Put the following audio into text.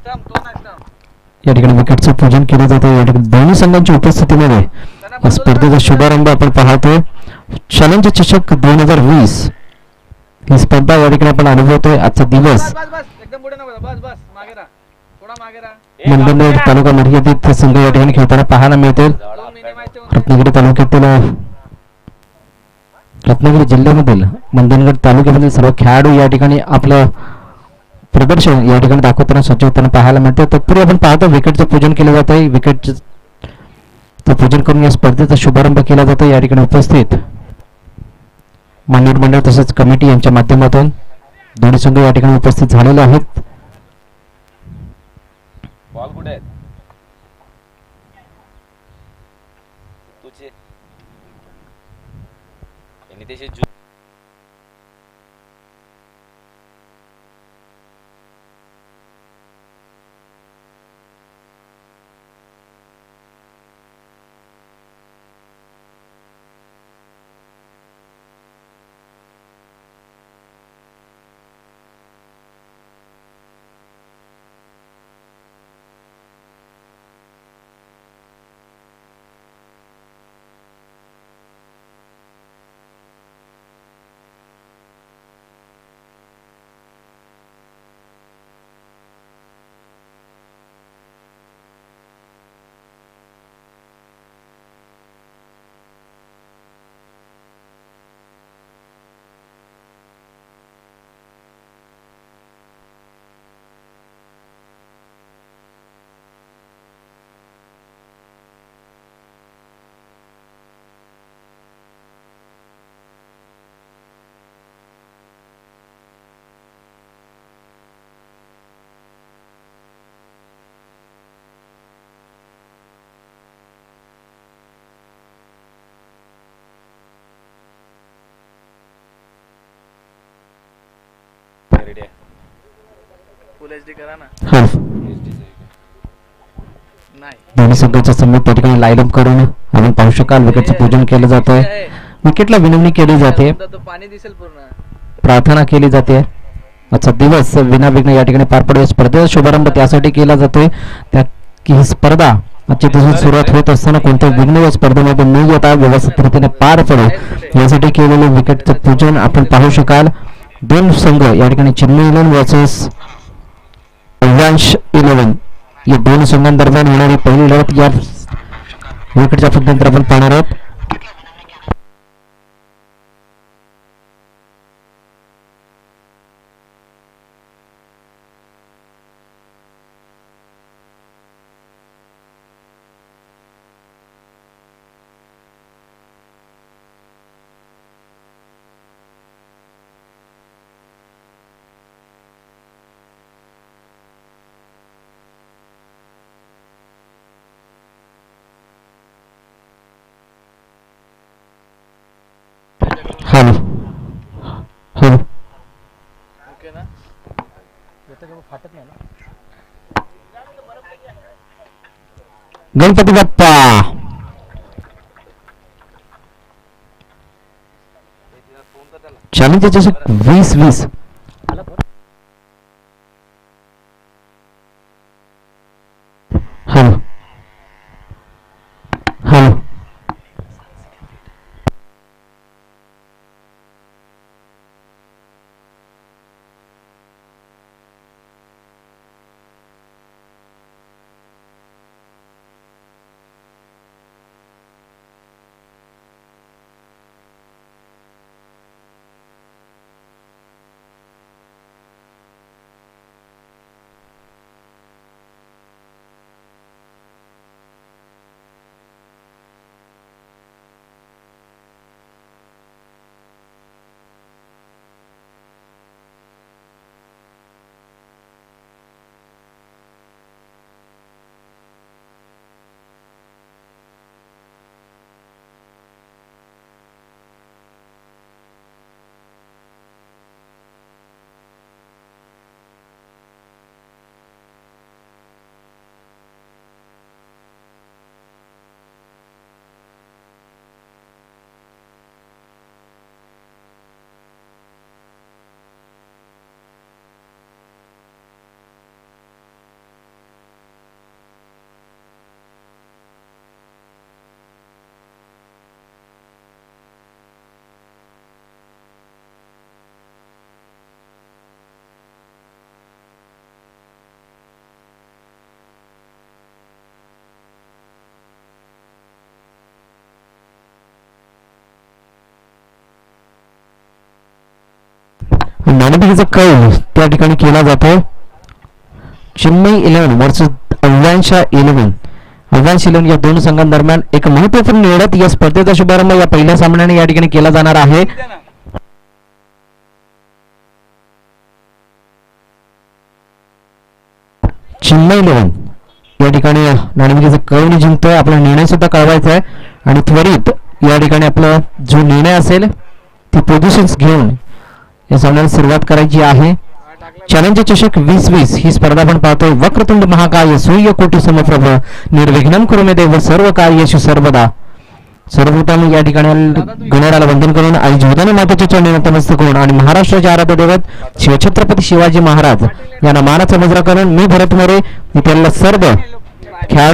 या ठिकाणी विकेटचं पूजन केलं जातं. या ठिकाणी दोन्ही संघांच्या उपस्थितीमध्ये या स्पर्धेचा शुभारंभ आपण पाहतो. चॅलेंज चषक 2020 ही स्पर्धा या ठिकाणी आपण अनुभवतोय. आजचा दिवस मंडणगड तालुका मर्यादित संघ या ठिकाणी खेळताना पाहायला मिळतील. रत्नागिरी तालुक्यातील रत्नागिरी जिल्ह्यामधील मंडणगड तालुक्यामधील सर्व खेळाडू या ठिकाणी आपलं प्रदर्शन या ठिकाणी दाखवताना सज्ज होताना पाहायला मिळते. तत्पूर्वी आपण पाहतो विकेटचं पूजन केलं जात आहे. विकेटचं पूजन करून या स्पर्धेचा शुभारंभ केला जातो. या ठिकाणी उपस्थित मान्यवर मंडळ तसेच कमिटी यांच्या माध्यमातून दोन्ही संघ या ठिकाणी उपस्थित झालेले आहेत. दोन्ही संघाच्या समोर त्या ठिकाणी लाईन करून आपण पाहू शकाल विकेटचं पूजन केलं जात आहे. विकेटला विनवणी केली जाते, प्रार्थना केली जाते. आजचा दिवस विनाविघ्न या ठिकाणी पार पडेल. स्पर्धेचा शुभारंभ त्यासाठी केला जातोय की ही स्पर्धा आजची तशी सुरुवात होत असताना कोणत्या विघ्न या स्पर्धेमध्ये न येता व्यवस्थित रीतीने पार पडेल यासाठी केलेले विकेटचं पूजन आपण पाहू शकाल. दोन संघ या ठिकाणी चेन्नई 11 वर्सेस अव्यांश 11 या दोन संघांदरम्यान होणारी पहिली लढत या विकेटच्या पद्धतीनंतर आपण पाहणार आहोत. गणपती बाप्पा चॅलेंज चषक 2020 हॅलो हॅलो नाणेफेकीचा कौल त्या ठिकाणी केला जातो. चेन्नई 11 वर्सेस अव्यांशा 11. अव्यांश 11 या दोन संघांदरम्यान एक महत्त्वपूर्ण लढत या स्पर्धेचा शुभारंभ या पहिल्या सामन्याने या ठिकाणी केला जाणार आहे. चेन्नई 11 या ठिकाणी नाणेफेकीचा कौल जिंकतोय. आपला निर्णय सुद्धा कळवायचा आहे आणि त्वरित या ठिकाणी आपला जो निर्णय असेल ती पोझिशन्स घेऊन या सामन्याला सुरुवात करायची आहे. चॅलेंजर चषक 2020 ही स्पर्धा आपण पाहतोय. वक्रतुंड महाकाय सूर्यकोटी समप्रभ निर्विघ्नं कुरु मे देव सर्व कार्येषु सर्वदा. सर्वप्रथम या ठिकाणी गणरायाला वंदन करून आई जीवदानी मातेच्या चरणी नतमस्तक होऊन आणि महाराष्ट्राचे आराध्य दैवत शिवछत्रपती शिवाजी महाराज यांना मानाचा मुजरा करून मी भरत मोरे इथल्या सर्व खेळाडू